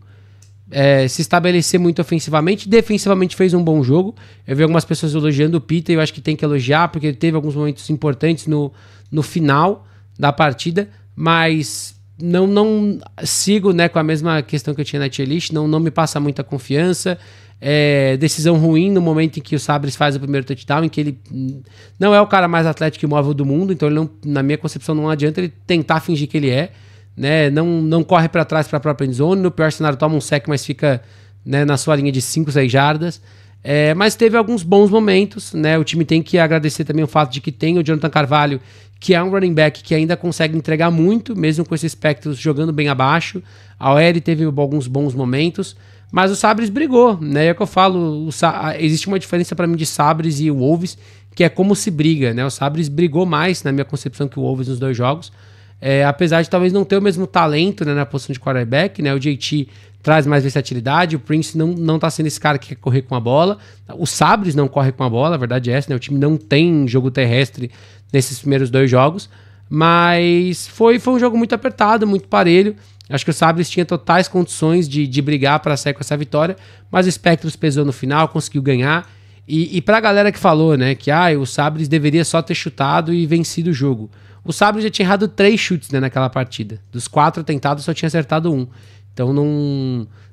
se estabelecer muito ofensivamente. Defensivamente fez um bom jogo. Eu vi algumas pessoas elogiando o Peter, eu acho que tem que elogiar, porque ele teve alguns momentos importantes no final da partida, mas não sigo, né, com a mesma questão que eu tinha na tier list, não me passa muita confiança. Decisão ruim no momento em que o Sabres faz o primeiro touchdown, em que ele não é o cara mais atlético e móvel do mundo, então ele não, na minha concepção não adianta ele tentar fingir que ele né, não corre para trás para a própria endzone, no pior cenário toma um sec, mas fica, né, na sua linha de 5, 6 jardas. Mas teve alguns bons momentos, né? O time tem que agradecer também o fato de que tem o Jonathan Carvalho, que é um running back que ainda consegue entregar muito, mesmo com esses Spectros jogando bem abaixo. A OL teve alguns bons momentos, mas o Sabres brigou, né? É o que eu falo, existe uma diferença para mim de Sabres e Wolves, porque é como se briga, né? O Sabres brigou mais, na minha concepção, que o Wolves nos 2 jogos. Apesar de talvez não ter o mesmo talento, né, na posição de quarterback, né? O JT traz mais versatilidade, o Prince não tá sendo esse cara que quer correr com a bola. O Sabres não corre com a bola, a verdade é essa, né? O time não tem jogo terrestre nesses primeiros 2 jogos. Mas foi um jogo muito apertado, muito parelho. Acho que o Sabres tinha totais condições de brigar para sair com essa vitória, mas o Spectros pesou no final, conseguiu ganhar. E pra galera que falou, né, que o Sabres deveria só ter chutado e vencido o jogo. O Sabres já tinha errado 3 chutes, né, naquela partida. Dos 4 tentados, só tinha acertado 1. Então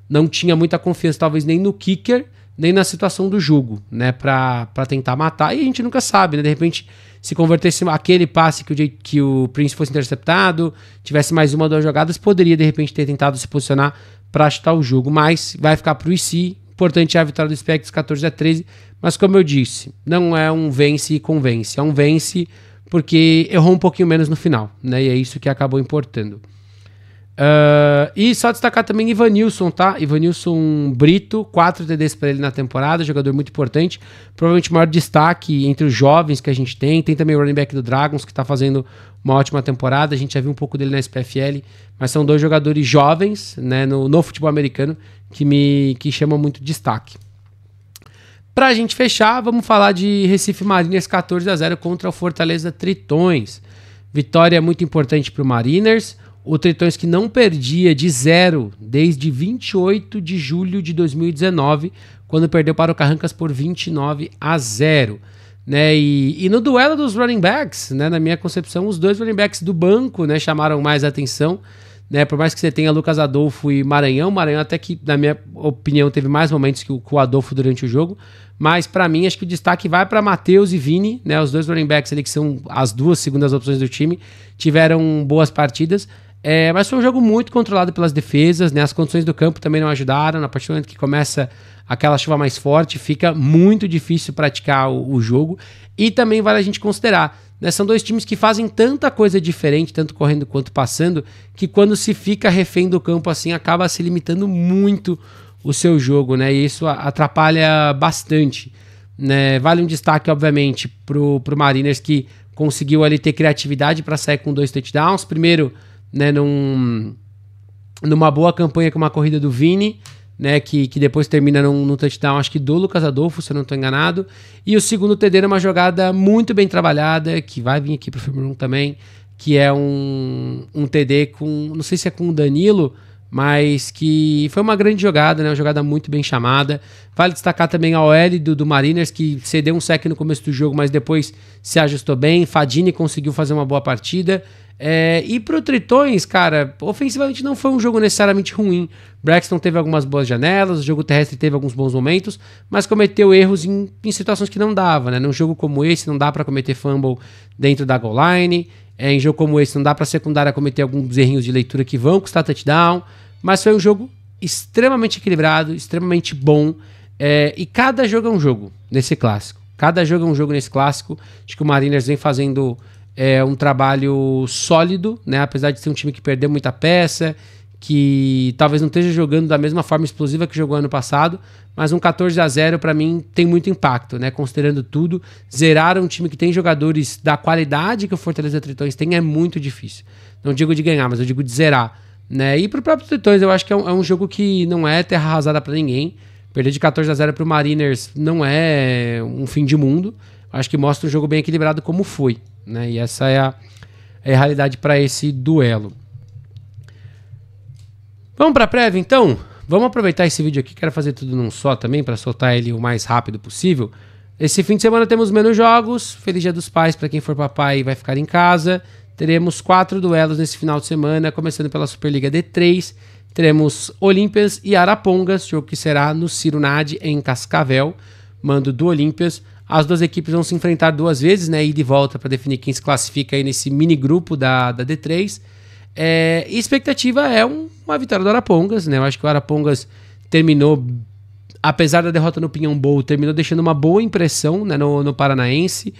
não tinha muita confiança, talvez nem no kicker, nem na situação do jogo, né, pra tentar matar. E a gente nunca sabe, né, de repente, se convertesse aquele passe que o Prince fosse interceptado, tivesse mais 1 ou 2 jogadas, poderia de repente ter tentado se posicionar para chutar o jogo, mas vai ficar pro IC. Importante é a vitória do Spectros 14-13, mas como eu disse, não é um vence e convence, é um vence porque errou um pouquinho menos no final, né, e é isso que acabou importando. E só destacar também Ivanilson, tá? Ivanilson Brito, 4 TDs para ele na temporada, jogador muito importante, provavelmente o maior destaque entre os jovens que a gente tem também o running back do Dragons, que tá fazendo uma ótima temporada, a gente já viu um pouco dele na SPFL, mas são 2 jogadores jovens, né, no futebol americano, que chamam muito destaque. Pra gente fechar, vamos falar de Recife Mariners 14-0 contra o Fortaleza Tritões, vitória muito importante pro Mariners. O Tritões que não perdia de 0 desde 28 de julho de 2019, quando perdeu para o Carrancas por 29-0. Né? E no duelo dos running backs, né, na minha concepção, os 2 running backs do banco, né, chamaram mais atenção. Né? Por mais que você tenha Lucas Adolfo e Maranhão até que, na minha opinião, teve mais momentos que o Adolfo durante o jogo. Mas, para mim, acho que o destaque vai para Matheus e Vini, né, os 2 running backs ali que são as 2 segundas opções do time, tiveram boas partidas. Mas foi um jogo muito controlado pelas defesas, né? As condições do campo também não ajudaram. A partir do momento que começa aquela chuva mais forte, fica muito difícil praticar o jogo. E também vale a gente considerar, né? São 2 times que fazem tanta coisa diferente, tanto correndo quanto passando, que quando se fica refém do campo assim, acaba se limitando muito o seu jogo, né? E isso atrapalha bastante, né? Vale um destaque, obviamente, pro Mariners, que conseguiu ali ter criatividade para sair com 2 touchdowns. Primeiro, né, numa boa campanha com uma corrida do Vini, né, que depois termina num touchdown, acho que do Lucas Adolfo, se eu não estou enganado. E o segundo TD era uma jogada muito bem trabalhada, que vai vir aqui para o Fórmula 1 também, que é um TD com, não sei se é com o Danilo, mas que foi uma grande jogada, né, uma jogada muito bem chamada. Vale destacar também a OL do Mariners, que cedeu um sec no começo do jogo, mas depois se ajustou bem. Fadini conseguiu fazer uma boa partida. E pro Tritões, cara, ofensivamente não foi um jogo necessariamente ruim. Braxton teve algumas boas janelas, o jogo terrestre teve alguns bons momentos, mas cometeu erros em situações que não dava, né? Num jogo como esse não dá pra cometer fumble dentro da goal line, em jogo como esse não dá pra secundária cometer alguns errinhos de leitura que vão custar touchdown, mas foi um jogo extremamente equilibrado, extremamente bom, e cada jogo é um jogo nesse clássico. Cada jogo é um jogo nesse clássico. Acho que o Mariners vem fazendo um trabalho sólido, né? Apesar de ser um time que perdeu muita peça, que talvez não esteja jogando da mesma forma explosiva que jogou ano passado, mas um 14-0 para mim tem muito impacto, né? Considerando tudo, zerar um time que tem jogadores da qualidade que o Fortaleza Tritões tem é muito difícil. Não digo de ganhar, mas eu digo de zerar, né? E pro próprio Tritões eu acho que é um jogo que não é terra arrasada para ninguém. Perder de 14-0 pro Mariners não é um fim de mundo. Acho que mostra um jogo bem equilibrado como foi, né? E essa é a realidade para esse duelo. Vamos para a prévia, então? Vamos aproveitar esse vídeo aqui, quero fazer tudo num só também, para soltar ele o mais rápido possível. Esse fim de semana temos menos jogos, Feliz Dia dos Pais para quem for papai e vai ficar em casa. Teremos 4 duelos nesse final de semana, começando pela Superliga D3. Teremos Olímpias e Arapongas, jogo que será no Ciro Nadi, em Cascavel, mando do Olímpias. As 2 equipes vão se enfrentar 2 vezes, né, ida e volta, para definir quem se classifica aí nesse mini grupo da D3. E expectativa é uma vitória do Arapongas, né? Eu acho que o Arapongas terminou, apesar da derrota no Pinhão Bowl, terminou deixando uma boa impressão, né, no Paranaense.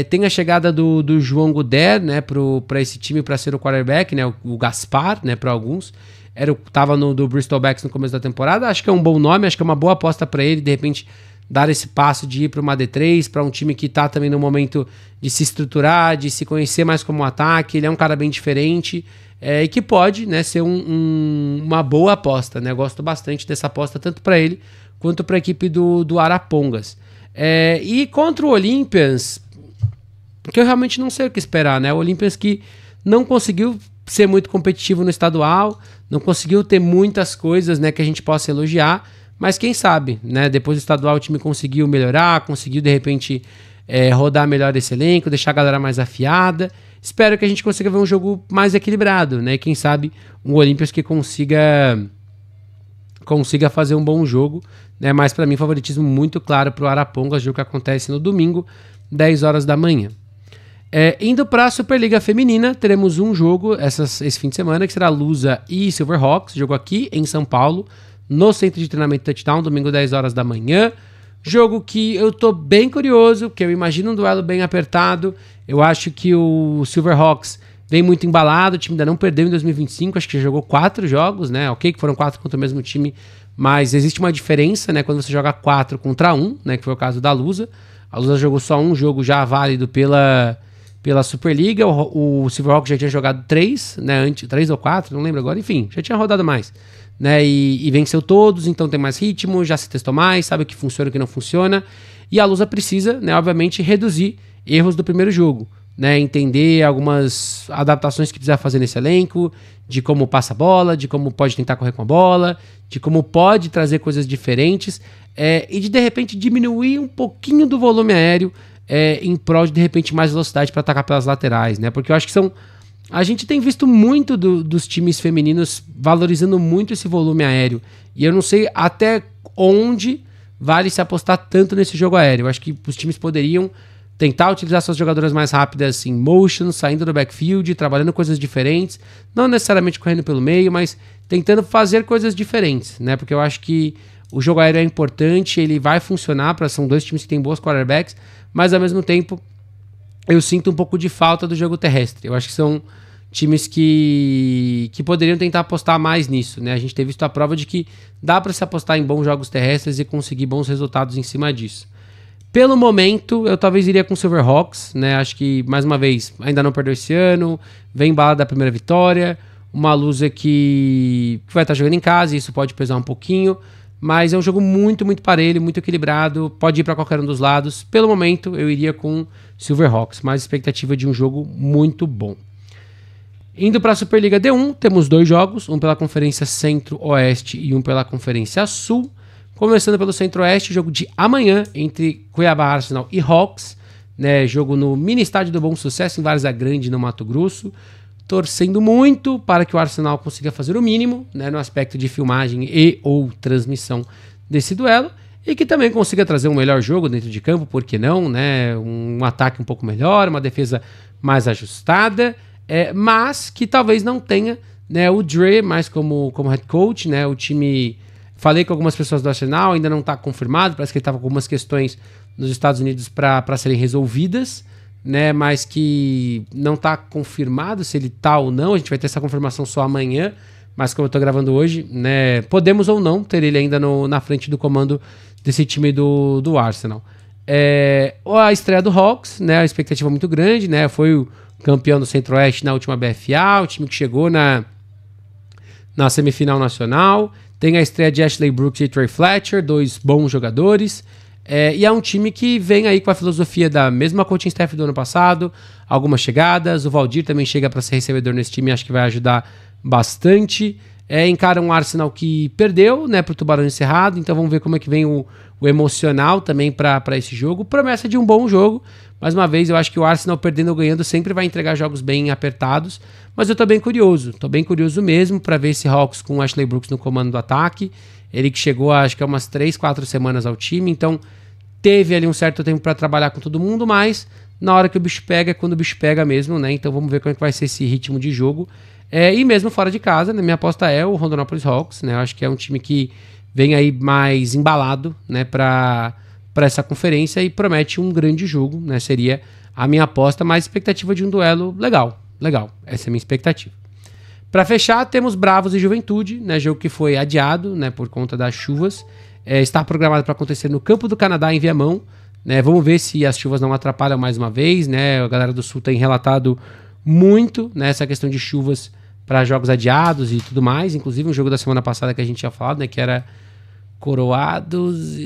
Tem a chegada do João Guder, né, para esse time, para ser o quarterback, né, o Gaspar, né, para alguns. Tava do Bristol Becks no começo da temporada. Acho que é um bom nome, acho que é uma boa aposta para ele, de repente dar esse passo de ir para uma D3, para um time que está também no momento de se estruturar, de se conhecer mais como ataque. Ele é um cara bem diferente e que pode, né, ser uma boa aposta, né? Eu gosto bastante dessa aposta, tanto para ele quanto para a equipe do Arapongas. E contra o Olympians, que eu realmente não sei o que esperar, né? O Olympians que não conseguiu ser muito competitivo no estadual, não conseguiu ter muitas coisas, né, que a gente possa elogiar, mas quem sabe, né? Depois do estadual o time conseguiu melhorar, conseguiu de repente rodar melhor esse elenco, deixar a galera mais afiada. Espero que a gente consiga ver um jogo mais equilibrado, né? Quem sabe um Olympians que consiga fazer um bom jogo, né? Mas para mim favoritismo muito claro para o Arapongas, jogo que acontece no domingo, 10 horas da manhã. Indo para a Superliga Feminina, teremos um jogo esse fim de semana, que será Lusa e Silverhawks, jogo aqui em São Paulo, no Centro de Treinamento Touchdown, domingo 10 horas da manhã. Jogo que eu tô bem curioso, porque eu imagino um duelo bem apertado. Eu acho que o Silverhawks vem muito embalado, o time ainda não perdeu em 2025, acho que já jogou 4 jogos, né? Ok que foram 4 contra o mesmo time, mas existe uma diferença, né? Quando você joga 4 contra 1, né? Que foi o caso da Lusa. A Lusa jogou só um jogo já válido pela Superliga, o Silverhawks já tinha jogado 3, né? 3 ou 4, não lembro agora, enfim, já tinha rodado mais, né? E venceu todos, então tem mais ritmo, já se testou mais, sabe o que funciona e o que não funciona. E a Lusa precisa, né, obviamente, reduzir erros do primeiro jogo, né? Entender algumas adaptações que precisa fazer nesse elenco, de como passa a bola, de como pode tentar correr com a bola, de como pode trazer coisas diferentes, e de repente diminuir um pouquinho do volume aéreo em prol de repente mais velocidade para atacar pelas laterais, né? Porque eu acho que a gente tem visto muito dos times femininos valorizando muito esse volume aéreo. E eu não sei até onde vale se apostar tanto nesse jogo aéreo. Eu acho que os times poderiam tentar utilizar suas jogadoras mais rápidas em motion, saindo do backfield, trabalhando coisas diferentes. Não necessariamente correndo pelo meio, mas tentando fazer coisas diferentes, né? Porque eu acho que o jogo aéreo é importante, ele vai funcionar, são dois times que têm boas quarterbacks, mas ao mesmo tempo eu sinto um pouco de falta do jogo terrestre. Eu acho que são times que poderiam tentar apostar mais nisso, né? A gente tem visto a prova de que dá para se apostar em bons jogos terrestres e conseguir bons resultados em cima disso. Pelo momento, eu talvez iria com o Silverhawks, né? Acho que, mais uma vez, ainda não perdeu esse ano, vem embalada da primeira vitória, uma Lusa que vai estar jogando em casa, e isso pode pesar um pouquinho, mas é um jogo muito, muito parelho, muito equilibrado, pode ir para qualquer um dos lados. Pelo momento, eu iria com Silverhawks, mas expectativa de um jogo muito bom. Indo para a Superliga D1, temos 2 jogos, um pela Conferência Centro-Oeste e um pela Conferência Sul. Começando pelo Centro-Oeste, jogo de amanhã entre Cuiabá Arsenal e Hawks, né? Jogo no Mini Estádio do Bom Sucesso, em Várzea Grande, no Mato Grosso. Torcendo muito para que o Arsenal consiga fazer o mínimo, né, no aspecto de filmagem e ou transmissão desse duelo, e que também consiga trazer um melhor jogo dentro de campo, por que não, né? Um ataque um pouco melhor, uma defesa mais ajustada, mas que talvez não tenha, né, o Dre mais como head coach, né? O time, falei com algumas pessoas do Arsenal, ainda não está confirmado, parece que ele estava com algumas questões nos Estados Unidos para serem resolvidas, né, mas que não está confirmado se ele está ou não. A gente vai ter essa confirmação só amanhã, mas como eu estou gravando hoje, né, podemos ou não ter ele ainda na frente do comando desse time do Arsenal. A estreia do Hawks, né, a expectativa muito grande, né, foi o campeão do Centro-Oeste na última BFA, o time que chegou na semifinal nacional. Tem a estreia de Ashley Brooks e Trey Fletcher, 2 bons jogadores. E é um time que vem aí com a filosofia da mesma coaching staff do ano passado, algumas chegadas, o Valdir também chega para ser recebedor nesse time, acho que vai ajudar bastante. Encara um Arsenal que perdeu, né, para o Tubarão Encerrado, então vamos ver como é que vem o emocional também para esse jogo. Promessa de um bom jogo, mais uma vez eu acho que o Arsenal perdendo ou ganhando sempre vai entregar jogos bem apertados, mas eu tô bem curioso mesmo para ver esse Hawks com o Ashley Brooks no comando do ataque. Ele que chegou acho que há umas 3-4 semanas ao time, então teve ali um certo tempo para trabalhar com todo mundo, mas na hora que o bicho pega é quando o bicho pega mesmo, né? Então vamos ver como é que vai ser esse ritmo de jogo. E mesmo fora de casa, né, minha aposta é o Rondonópolis Hawks, né? Eu acho que é um time que vem aí mais embalado, né, para essa conferência e promete um grande jogo, né? Seria a minha aposta, mais expectativa de um duelo legal. Essa é a minha expectativa. Para fechar, temos Bravos e Juventude, né? Jogo que foi adiado, né, por conta das chuvas. está programado para acontecer no Campo do Canadá, em Viamão. Né? Vamos ver se as chuvas não atrapalham mais uma vez. Né? A galera do Sul tem relatado muito, né, essa questão de chuvas para jogos adiados e tudo mais. Inclusive um jogo da semana passada que a gente tinha falado, né, que era Coroados...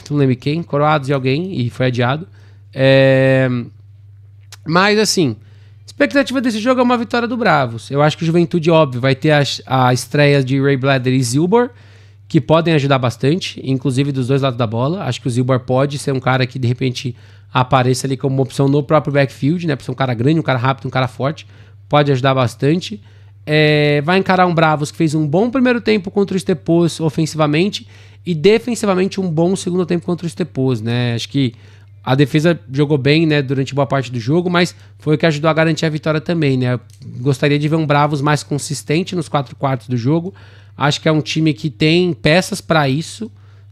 não lembro quem. Coroados e alguém, e foi adiado. Mas assim, a expectativa desse jogo é uma vitória do Bravos. Eu acho que o Juventude, óbvio, vai ter a estreia de Ray Bladder e Zilbor, que podem ajudar bastante, inclusive dos dois lados da bola. Acho que o Zilbor pode ser um cara que de repente apareça ali como uma opção no próprio backfield, né? Pra ser um cara grande, um cara rápido, um cara forte. Pode ajudar bastante. Vai encarar um Bravos que fez um bom primeiro tempo contra o Stepos ofensivamente e defensivamente um bom segundo tempo contra o Stepos, né? Acho que a defesa jogou bem, né, durante boa parte do jogo, mas foi o que ajudou a garantir a vitória também, né? Gostaria de ver um Bravos mais consistente nos 4 quartos do jogo. Acho que é um time que tem peças para isso,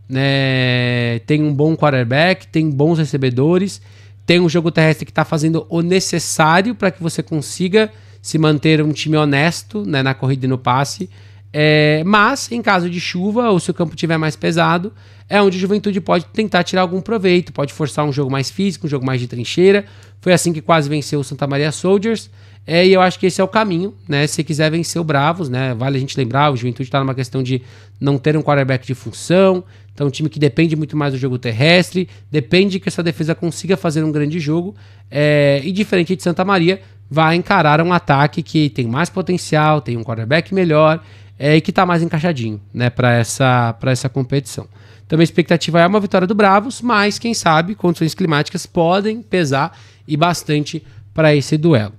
né? Tem um bom quarterback, tem bons recebedores, tem um jogo terrestre que está fazendo o necessário para que você consiga se manter um time honesto, né, na corrida e no passe. Mas, em caso de chuva, ou se o campo estiver mais pesado, é onde a Juventude pode tentar tirar algum proveito, pode forçar um jogo mais físico, um jogo mais de trincheira. Foi assim que quase venceu o Santa Maria Soldiers. E eu acho que esse é o caminho, né? Se quiser vencer o Bravos, né? Vale a gente lembrar, o Juventude está numa questão de não ter um quarterback de função. Então, um time que depende muito mais do jogo terrestre, depende que essa defesa consiga fazer um grande jogo. E diferente de Santa Maria, vai encarar um ataque que tem mais potencial, tem um quarterback melhor e que está mais encaixadinho, né, para essa competição. Então a expectativa é uma vitória do Bravos, mas quem sabe condições climáticas podem pesar e bastante para esse duelo.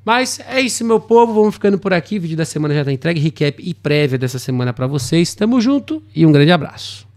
Mas é isso, meu povo, vamos ficando por aqui, o vídeo da semana já está entregue, recap e prévia dessa semana para vocês. Tamo junto e um grande abraço.